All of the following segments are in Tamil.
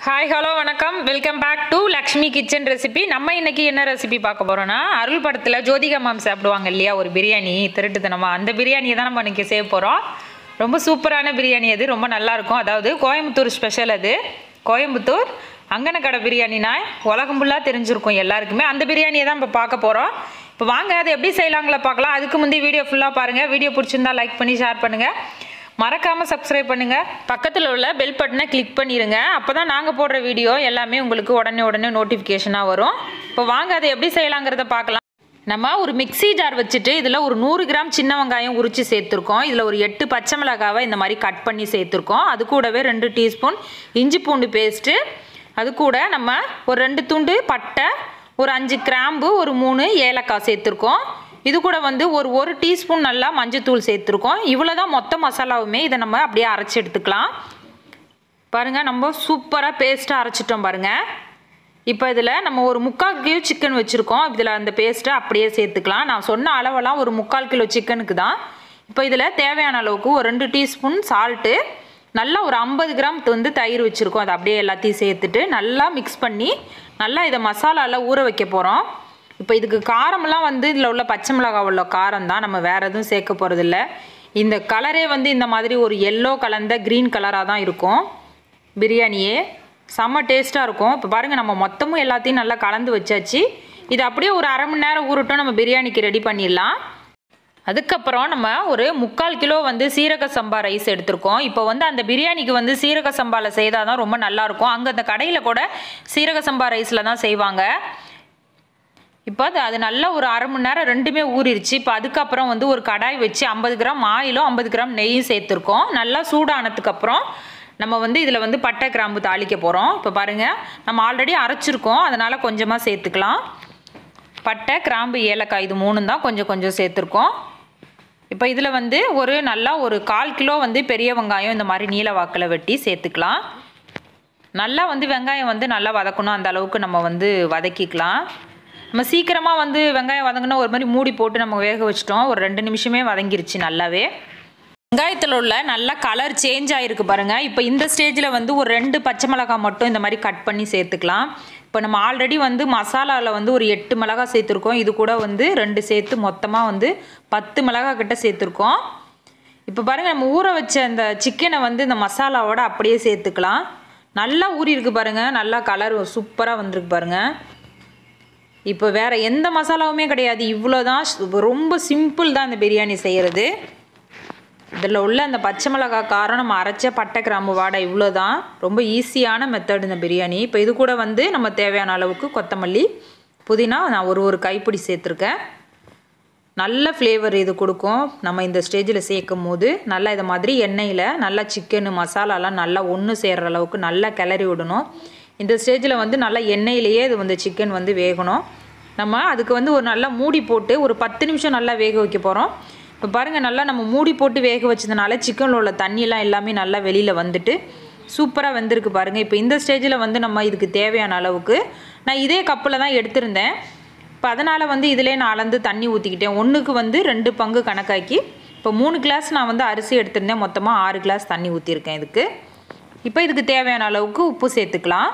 ஹாய் ஹலோ வணக்கம் welcome back to Lakshmi kitchen recipe. நம்ம இன்னைக்கு என்ன ரெசிபி பார்க்க போகிறோன்னா, அருள் படத்தில் ஜோதிகா மேம் சாப்பிடுவாங்க இல்லையா ஒரு பிரியாணி திருட்டுத்தனமாக, அந்த பிரியாணியை தான் நம்ம இன்றைக்கி செய்ய போகிறோம். ரொம்ப சூப்பரான பிரியாணி, அது ரொம்ப நல்லாயிருக்கும். அதாவது கோயம்புத்தூர் ஸ்பெஷல், அது கோயம்புத்தூர் அங்கனக்கடை பிரியாணினா உலகம் ஃபுல்லாக தெரிஞ்சிருக்கும் எல்லாருக்குமே. அந்த பிரியாணியை தான் இப்போ பார்க்க போகிறோம். இப்போ வாங்க அதை எப்படி செய்யலாங்களா பார்க்கலாம். அதுக்கு முந்தி வீடியோ ஃபுல்லாக பாருங்கள். வீடியோ பிடிச்சிருந்தா லைக் பண்ணி ஷேர் பண்ணுங்கள், மறக்காமல் சப்ஸ்கிரைப் பண்ணுங்கள், பக்கத்தில் உள்ள பெல் பட்டனை கிளிக் பண்ணிடுங்க. அப்போ தான் நாங்கள் போடுற வீடியோ எல்லாமே உங்களுக்கு உடனே நோட்டிஃபிகேஷனாக வரும். இப்போ வாங்க அதை எப்படி செய்யலாங்கிறத பார்க்கலாம். நம்ம ஒரு மிக்ஸி ஜார் வச்சுட்டு இதில் ஒரு 100 கிராம் சின்ன வெங்காயம் உரித்து சேர்த்துருக்கோம். இதில் ஒரு 8 பச்சை மிளகாவை இந்த மாதிரி கட் பண்ணி சேர்த்துருக்கோம். அது கூடவே 2 டீஸ்பூன் இஞ்சி பூண்டு பேஸ்ட்டு, அது கூட நம்ம ஒரு 2 துண்டு பட்டை, ஒரு 5 கிராம்பு, ஒரு 3 ஏலக்காய் சேர்த்துருக்கோம். இது கூட வந்து ஒரு டீஸ்பூன் நல்லா மஞ்சத்தூள் சேர்த்துருக்கோம். இவ்வளோ தான் மொத்த மசாலாவுமே. இதை நம்ம அப்படியே அரைச்சி எடுத்துக்கலாம். பாருங்கள், நம்ம சூப்பராக பேஸ்ட்டாக அரைச்சிட்டோம் பாருங்கள். இப்போ இதில் நம்ம ஒரு 3/4 கிலோ சிக்கன் வச்சுருக்கோம். இதில் அந்த பேஸ்ட்டை அப்படியே சேர்த்துக்கலாம். நான் சொன்ன அளவெல்லாம் ஒரு 3/4 கிலோ சிக்கனுக்கு தான். இப்போ இதில் தேவையான அளவுக்கு ஒரு 2 டீஸ்பூன் சால்ட்டு, நல்லா ஒரு 50 கிராம் வந்து தயிர் வச்சுருக்கோம். அதை அப்படியே எல்லாத்தையும் சேர்த்துட்டு நல்லா மிக்ஸ் பண்ணி நல்லா இதை மசாலாவில் ஊற வைக்க போகிறோம். இப்போ இதுக்கு காரமெல்லாம் வந்து இதில் உள்ள பச்சை மிளகாய் உள்ள காரம் தான், நம்ம வேறு எதுவும் சேர்க்க போகிறதில்ல. இந்த கலரே வந்து இந்த மாதிரி ஒரு எல்லோ கலந்த க்ரீன் கலராக தான் இருக்கும். பிரியாணியே செம்ம டேஸ்ட்டாக இருக்கும். இப்போ பாருங்கள், நம்ம மொத்தமும் எல்லாத்தையும் நல்லா கலந்து வச்சாச்சு. இது அப்படியே ஒரு அரை மணி நேரம் ஊறட்டும், நம்ம பிரியாணிக்கு ரெடி பண்ணிடலாம். அதுக்கப்புறம் நம்ம ஒரு 3/4 கிலோ வந்து சீரக சம்பா ரைஸ் எடுத்திருக்கோம். இப்போ வந்து அந்த பிரியாணிக்கு வந்து சீரக சம்பாவில் செய்தால் தான் ரொம்ப நல்லாயிருக்கும். அங்கே அந்த கடையில் கூட சீரக சம்பா ரைஸில் தான் செய்வாங்க. இப்போ அது நல்லா ஒரு அரை மணி நேரம் ரெண்டுமே ஊறிடுச்சு. இப்போ அதுக்கப்புறம் வந்து ஒரு கடாய் வச்சு 50 கிராம் ஆயிலும் 50 கிராம் நெய்யும் சேர்த்துருக்கோம். நல்லா சூடானதுக்கப்புறம் நம்ம வந்து இதில் வந்து பட்டை கிராம்பு தாளிக்க போகிறோம். இப்போ பாருங்கள், நம்ம ஆல்ரெடி அரைச்சிருக்கோம், அதனால் கொஞ்சமாக சேர்த்துக்கலாம். பட்டை கிராம்பு ஏலக்காய் இது 3 தான் கொஞ்சம் சேர்த்துருக்கோம். இப்போ இதில் வந்து ஒரு 1/4 கிலோ வந்து பெரிய வெங்காயம் இந்த மாதிரி நீல வாக்கில் வெட்டி சேர்த்துக்கலாம். நல்லா வந்து வெங்காயம் வந்து நல்லா வதக்கணும், அந்த அளவுக்கு நம்ம வந்து வதக்கிக்கலாம். நம்ம சீக்கிரமாக வந்து வெங்காயம் வதங்கினா ஒரு மாதிரி மூடி போட்டு நம்ம வேக வச்சிட்டோம். ஒரு 2 நிமிஷமே வதங்கிருச்சு நல்லாவே. வெங்காயத்தில் உள்ள நல்லா கலர் சேஞ்ச் ஆகிருக்கு பாருங்கள். இப்போ இந்த ஸ்டேஜில் வந்து ஒரு 2 பச்சை மிளகாய் மட்டும் இந்த மாதிரி கட் பண்ணி சேர்த்துக்கலாம். இப்போ நம்ம ஆல்ரெடி வந்து மசாலாவில் வந்து ஒரு 8 மிளகாய் சேர்த்துருக்கோம். இது கூட வந்து 2 சேர்த்து மொத்தமாக வந்து 10 மிளகாய் கிட்ட சேர்த்துருக்கோம். இப்போ பாருங்கள், நம்ம ஊற வச்ச அந்த சிக்கனை வந்து இந்த மசாலாவோட அப்படியே சேர்த்துக்கலாம். நல்லா ஊறி இருக்கு பாருங்கள், நல்லா கலர் சூப்பராக வந்திருக்கு பாருங்கள். இப்போ வேறு எந்த மசாலாவுமே கிடையாது, இவ்வளோ தான். ரொம்ப சிம்பிள் தான் இந்த பிரியாணி செய்கிறது. இதில் உள்ள அந்த பச்சை மிளகாய் காரம், நம்ம அரைச்ச பட்டை கிராம்பு வாடை, இவ்வளோ தான். ரொம்ப ஈஸியான மெத்தட் இந்த பிரியாணி. இப்போ இது கூட வந்து நம்ம தேவையான அளவுக்கு கொத்தமல்லி, புதினா நான் ஒரு கைப்பிடி சேர்த்துருக்கேன். நல்ல ஃப்ளேவர் இது கொடுக்கும். நம்ம இந்த ஸ்டேஜில் சேர்க்கும் போது நல்லா இதை மாதிரி எண்ணெயில் நல்லா சிக்கனு மசாலாலாம் நல்லா ஒன்று சேர்கிற அளவுக்கு நல்லா கிளறி விடணும். இந்த ஸ்டேஜில் வந்து நல்லா எண்ணெயிலேயே இது வந்து சிக்கன் வந்து வேகணும். நம்ம அதுக்கு வந்து ஒரு நல்லா மூடி போட்டு ஒரு 10 நிமிஷம் நல்லா வேக வைக்க போகிறோம். இப்போ பாருங்கள், நல்லா நம்ம மூடி போட்டு வேக வச்சதுனால சிக்கனில் உள்ள தண்ணியெல்லாம் எல்லாமே நல்லா வெளியில் வந்துட்டு சூப்பராக வெந்திருக்கு பாருங்கள். இப்போ இந்த ஸ்டேஜில் வந்து நம்ம இதுக்கு தேவையான அளவுக்கு நான் இதே கப்பில் தான் எடுத்திருந்தேன். இப்போ அதனால் வந்து இதிலே நான் அளந்து தண்ணி ஊற்றிக்கிட்டேன். 1க்கு வந்து 2 பங்கு கணக்காக்கி இப்போ 3 கிளாஸ் நான் வந்து அரிசி எடுத்திருந்தேன். மொத்தமாக 6 கிளாஸ் தண்ணி ஊற்றிருக்கேன் இதுக்கு. இப்போ இதுக்கு தேவையான அளவுக்கு உப்பு சேர்த்துக்கலாம்.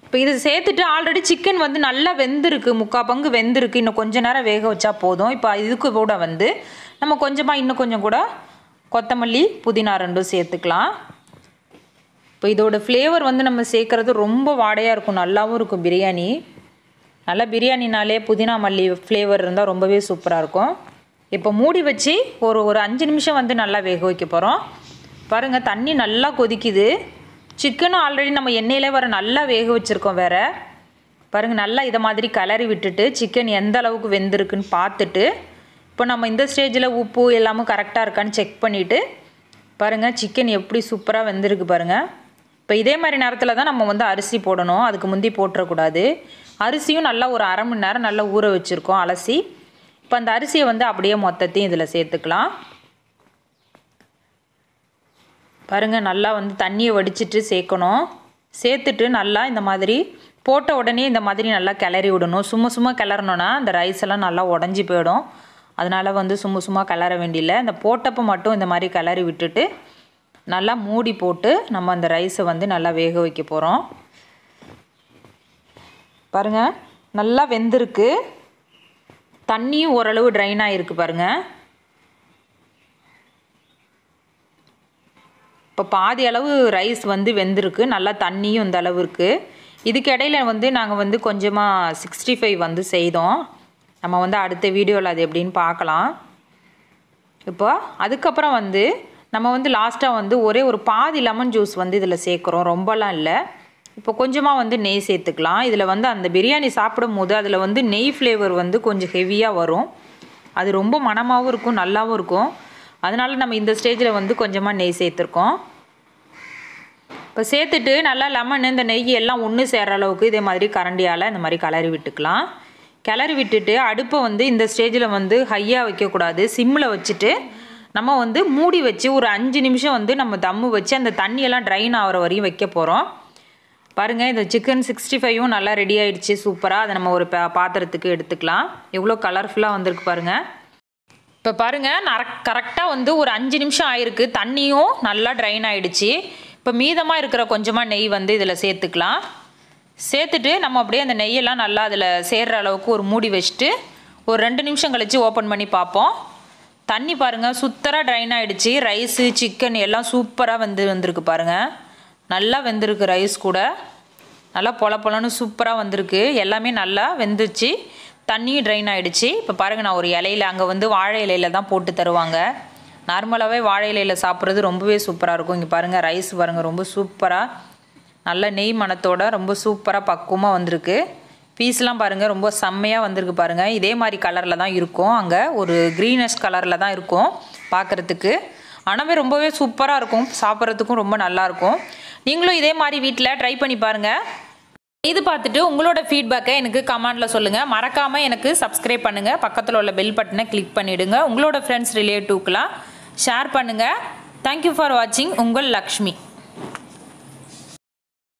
இப்போ இது சேர்த்துட்டு ஆல்ரெடி சிக்கன் வந்து நல்லா வெந்திருக்கு, 3/4 பங்கு வெந்திருக்கு. இன்னும் கொஞ்சம் நேரம் வேக வச்சா போதும். இப்போ இதுக்கு கூட வந்து நம்ம கொஞ்சமாக இன்னும் கொஞ்சம் கூட கொத்தமல்லி புதினா 2 சேர்த்துக்கலாம். இப்போ இதோட ஃப்ளேவர் வந்து நம்ம சேர்க்குறது ரொம்ப வாடையாக இருக்கும், நல்லாவும் இருக்கும் பிரியாணி. நல்லா பிரியாணினாலே புதினா மல்லி ஃப்ளேவர் இருந்தால் ரொம்பவே சூப்பராக இருக்கும். இப்போ மூடி வச்சு ஒரு 5 நிமிஷம் வந்து நல்லா வேக வைக்க போகிறோம். பாருங்கள், தண்ணி நல்லா கொதிக்குது. சிக்கனும் ஆல்ரெடி நம்ம எண்ணெயிலே வர நல்லா வேக வச்சுருக்கோம் வேறு. பாருங்கள், நல்லா இதை மாதிரி கிளறி விட்டுட்டு சிக்கன் எந்த அளவுக்கு வெந்திருக்குன்னு பார்த்துட்டு இப்போ நம்ம இந்த ஸ்டேஜில் உப்பு எல்லாமே கரெக்டாக இருக்கான்னு செக் பண்ணிவிட்டு பாருங்கள், சிக்கன் எப்படி சூப்பராக வெந்திருக்கு பாருங்கள். இப்போ இதே மாதிரி நேரத்தில் தான் நம்ம வந்து அரிசி போடணும், அதுக்கு முந்தி போட்டுறக்கூடாது. அரிசியும் நல்லா ஒரு அரை மணி நேரம் நல்லா ஊற வச்சுருக்கோம் அலசி. இப்போ அந்த அரிசியை வந்து அப்படியே மொத்தத்தையும் இதில் சேர்த்துக்கலாம். பாருங்கள், நல்லா வந்து தண்ணியை வடிச்சிட்டு சேர்க்கணும். சேர்த்துட்டு நல்லா இந்த மாதிரி போட்ட உடனே இந்த மாதிரி நல்லா கிளறி விடணும். சும்மா கிளறணுன்னா அந்த ரைஸ் எல்லாம் நல்லா உடஞ்சி போயிடும். அதனால் வந்து சும்மா கிளற வேண்டியில்லை. இந்த போட்டப்போ மட்டும் இந்த மாதிரி கிளறி விட்டுட்டு நல்லா மூடி போட்டு நம்ம அந்த ரைஸை வந்து நல்லா வேக வைக்க போகிறோம். பாருங்கள், நல்லா வெந்திருக்கு. தண்ணியும் ஓரளவு ட்ரைன் ஆகிருக்கு பாருங்கள். இப்போ பாதி அளவு ரைஸ் வந்து வெந்திருக்கு. நல்லா தண்ணியும் இந்த அளவு இருக்குது. இதுக்கு இடையில வந்து நாங்கள் வந்து கொஞ்சமாக 65 வந்து செய்தோம். நம்ம வந்து அடுத்த வீடியோவில் அது எப்படின்னு பார்க்கலாம். இப்போ அதுக்கப்புறம் வந்து நம்ம வந்து லாஸ்ட்டாக வந்து ஒரே ஒரு பாதி லெமன் ஜூஸ் வந்து இதில் சேர்க்குறோம். ரொம்பலாம் இல்லை. இப்போ கொஞ்சமாக வந்து நெய் சேர்த்துக்கலாம். இதில் வந்து அந்த பிரியாணி சாப்பிடும் போது அதில் வந்து நெய் ஃப்ளேவர் வந்து கொஞ்சம் ஹெவியாக வரும். அது ரொம்ப மணமாகவும் இருக்கும், நல்லாவும் இருக்கும். அதனால நம்ம இந்த ஸ்டேஜில் வந்து கொஞ்சமாக நெய் சேர்த்துருக்கோம். இப்போ சேர்த்துட்டு நல்லா லெமன் இந்த நெய் எல்லாம் ஒன்று சேர்கிற அளவுக்கு இதே மாதிரி கரண்டியால் இந்த மாதிரி கிளறி விட்டுக்கலாம். கிளறி விட்டுட்டு அடுப்பை வந்து இந்த ஸ்டேஜில் வந்து ஹையாக வைக்கக்கூடாது. சிம்மில் வச்சுட்டு நம்ம வந்து மூடி வச்சு ஒரு 5 நிமிஷம் வந்து நம்ம தம்மு வச்சு அந்த தண்ணியெல்லாம் ட்ரைன் ஆகிற வரையும் வைக்க போகிறோம். பாருங்கள், இந்த சிக்கன் 65ம் நல்லா ரெடி ஆகிடுச்சு சூப்பராக. அதை நம்ம ஒரு பாத்திரத்துக்கு எடுத்துக்கலாம். எவ்வளோ கலர்ஃபுல்லாக வந்திருக்கு பாருங்கள். இப்போ பாருங்கள், கரெக்டாக வந்து ஒரு 5 நிமிஷம் ஆயிருக்கு. தண்ணியும் நல்லா ட்ரைன் ஆகிடுச்சு. இப்போ மீதமாக இருக்கிற கொஞ்சமாக நெய் வந்து இதில் சேர்த்துக்கலாம். சேர்த்துட்டு நம்ம அப்படியே அந்த நெய்யெல்லாம் நல்லா அதில் சேர்கிற அளவுக்கு ஒரு மூடி வச்சுட்டு ஒரு 2 நிமிஷம் கழித்து ஓப்பன் பண்ணி பார்ப்போம். தண்ணி பாருங்கள் சூப்பராக ட்ரைன் ஆகிடுச்சு. ரைஸு சிக்கன் எல்லாம் சூப்பராக வந்திருக்கு பாருங்கள். நல்லா வெந்திருக்கு. ரைஸ் கூட நல்லா பொலன்னு சூப்பராக வந்திருக்கு. எல்லாமே நல்லா வெந்துச்சு. தண்ணியும் ட்ரைன் ஆகிடுச்சு. இப்போ பாருங்கள், நான் ஒரு இலையில் அங்கே வந்து வாழை இலையில் தான் போட்டு தருவாங்க. நார்மலாகவே வாழை இலையில் சாப்பிட்றது ரொம்பவே சூப்பராக இருக்கும். இங்கே பாருங்கள், ரைஸ் பாருங்கள் ரொம்ப சூப்பராக நல்ல நெய் மணத்தோட ரொம்ப சூப்பராக பக்குவமாக வந்திருக்கு. பீஸ்லாம் பாருங்கள் ரொம்ப செம்மையாக வந்திருக்கு பாருங்கள். இதே மாதிரி கலரில் தான் இருக்கும். அங்கே ஒரு க்ரீனிஷ் கலரில் தான் இருக்கும் பார்க்குறதுக்கு. ஆனால் ரொம்பவே சூப்பராக இருக்கும். சாப்பிட்றதுக்கும் ரொம்ப நல்லாயிருக்கும். நீங்களும் இதே மாதிரி வீட்டில் ட்ரை பண்ணி பாருங்கள். இது பார்த்துட்டு உங்களோட ஃபீட்பேக்கை எனக்கு கமெண்டில் சொல்லுங்கள். மறக்காமல் எனக்கு சப்ஸ்கிரைப் பண்ணுங்கள். பக்கத்தில் உள்ள பெல் பட்டனை கிளிக் பண்ணிவிடுங்க. உங்களோட ஃப்ரெண்ட்ஸ் ரிலேட்டிவ்க்கெலாம் ஷேர் பண்ணுங்கள். தேங்க்யூ ஃபார் வாட்சிங். உங்கள் லக்ஷ்மி.